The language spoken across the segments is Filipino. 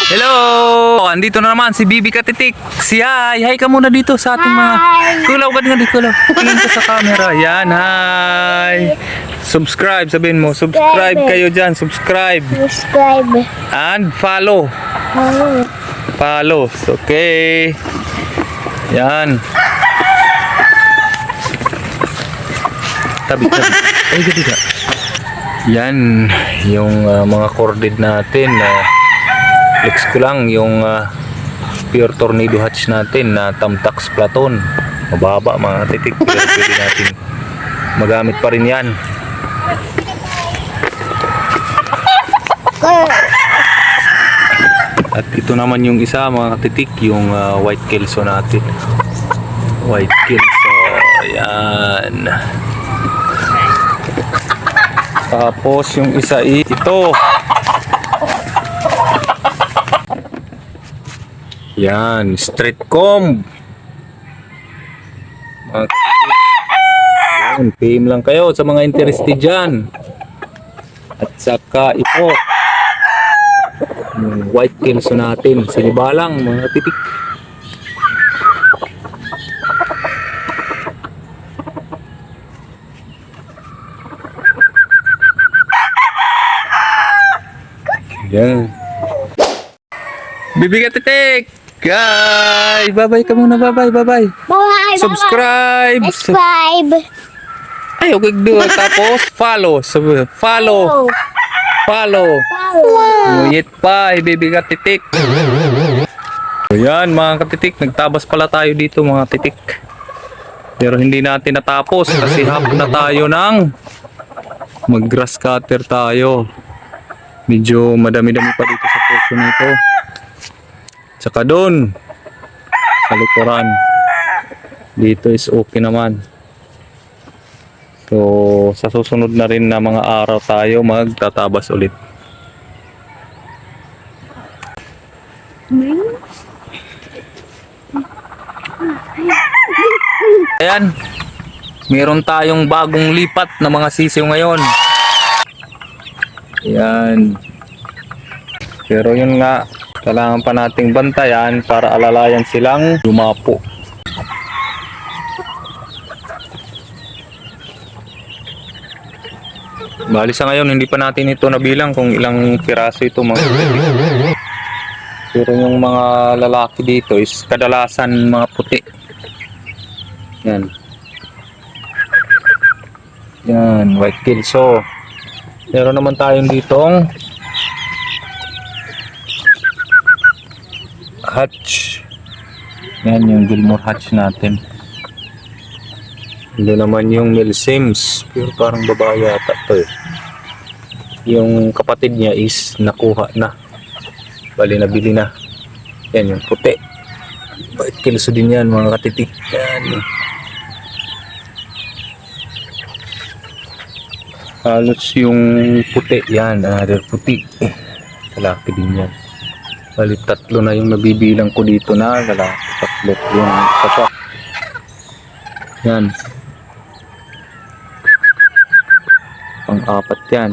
Hello! Andito na naman si Bibi Katitik. Si Hi. Hi ka muna dito sa ating mga... Kulaw ka nga dito. Tingin ka sa camera. Yan, hi! Subscribe, sabihin mo. Subscribe kayo dyan. Subscribe. Subscribe. And follow. Follow. Okay. Yan. Tabi. Ay, gabi ka. Yan. Yung mga corded natin. Flex ko lang yung pure tornado hatch natin na Tamtax Platon. Mababa mga titik. Pero pwede natin magamit pa rin yan. At ito naman yung isa mga katitik, yung white kelso natin. White kelso. Yan. Tapos yung isa ito. Yan, straight comb. Mga katitik. Yan, PM lang kayo sa mga interested dyan. At saka ito. Yung white kelso natin. Sinibalang mga titik. Yan. Bibi Katitik! Guys! Bye-bye ka muna. Bye-bye. Bye. Subscribe! Subscribe. Ay, okay do. Tapos, follow. Follow. Nguyit pa, Bibi Katitik. Ayan, mga katitik. Nagtabas pala tayo dito, mga titik. Pero hindi natin natapos kasi hapon na tayo ng mag-grass cutter tayo. Medyo madami-dami pa dito sa portion nito. Tsaka doon, sa likuran. Dito is okay naman. So, sa susunod na rin na mga araw tayo magtatabas ulit. Ayan, meron tayong bagong lipat na mga sisiw ngayon. Ayan. Pero yun nga, kailangan pa nating bantayan para alalayan silang lumapo. Bali sa ngayon, hindi pa natin ito nabilang kung ilang piraso ito mga katitik. Pero yung mga lalaki dito is kadalasan mga puti. Yan. Yan, white kelso. Meron naman tayong ditong hatch. Yan yung Gilmore hatch natin. Hindi naman yung Milsims. Pero parang babae yata to eh. Yung kapatid niya is nakuha na. Bali nabili na. Yan yung puti. White kelso din yan mga katitik. Yan. Halos yung puti. Yan. Another puti. Lalaki din yan. Bali tatlo na yung nabibilang ko dito na lalaki. Tatlo yung pasak. Yan. Pang-apat yan.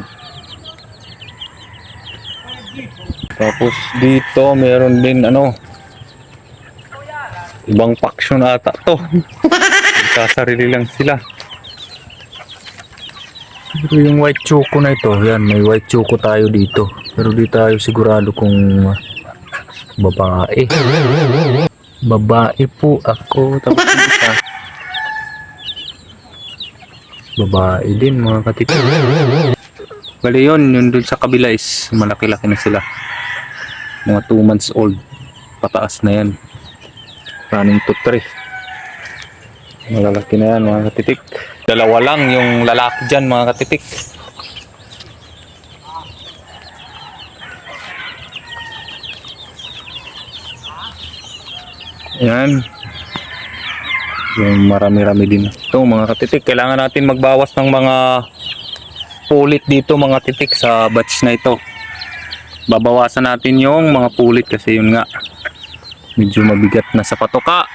Tapos dito meron din ibang faction ata to. Sasarili lang sila. Pero yung white choco na ito, yan may white choco tayo dito. Pero di tayo sigurado kung babae. Babae po ako. Tapos isa. Babae din mga katitik. Bali yun dun sa kabila is malaki-laki na sila. Mga 2 months old. Pataas na yan. Running to 3. Malalaki na yan mga katitik. Dalawa lang yung lalaki dyan mga katitik. Yan. Yung marami-rami din. Ito mga katitik. Kailangan natin magbawas ng mga pulit dito mga titik sa batch na ito. Babawasan natin yung mga pulit kasi yun nga medyo mabigat na sa patoka.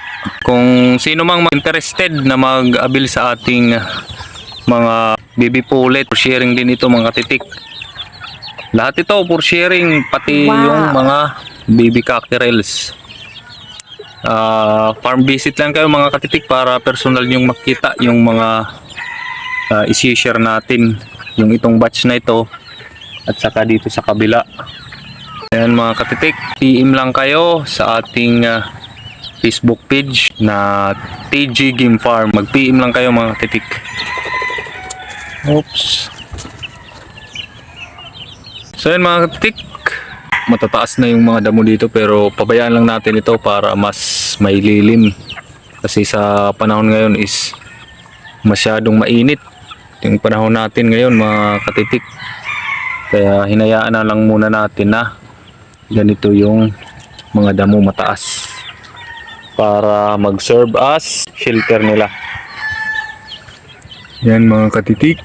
Kung sino mang interested na mag-abil sa ating mga baby pulit, for sharing din ito mga titik. Lahat ito for sharing, pati yung mga baby cockerels. Farm visit lang kayo mga katitik para personal yung makita yung mga isi-share natin yung itong batch na ito at saka dito sa kabila. Ayan mga katitik, PM lang kayo sa ating Facebook page na TG Game Farm. Mag-PM lang kayo mga katitik. Oops. So yan mga katitik, matataas na yung mga damo dito pero pabayaan lang natin ito para mas maililim. Kasi sa panahon ngayon is masyadong mainit yung panahon natin ngayon mga katitik. Kaya hinayaan na lang muna natin na ganito yung mga damo mataas para mag-serve as shelter nila. Yan mga katitik.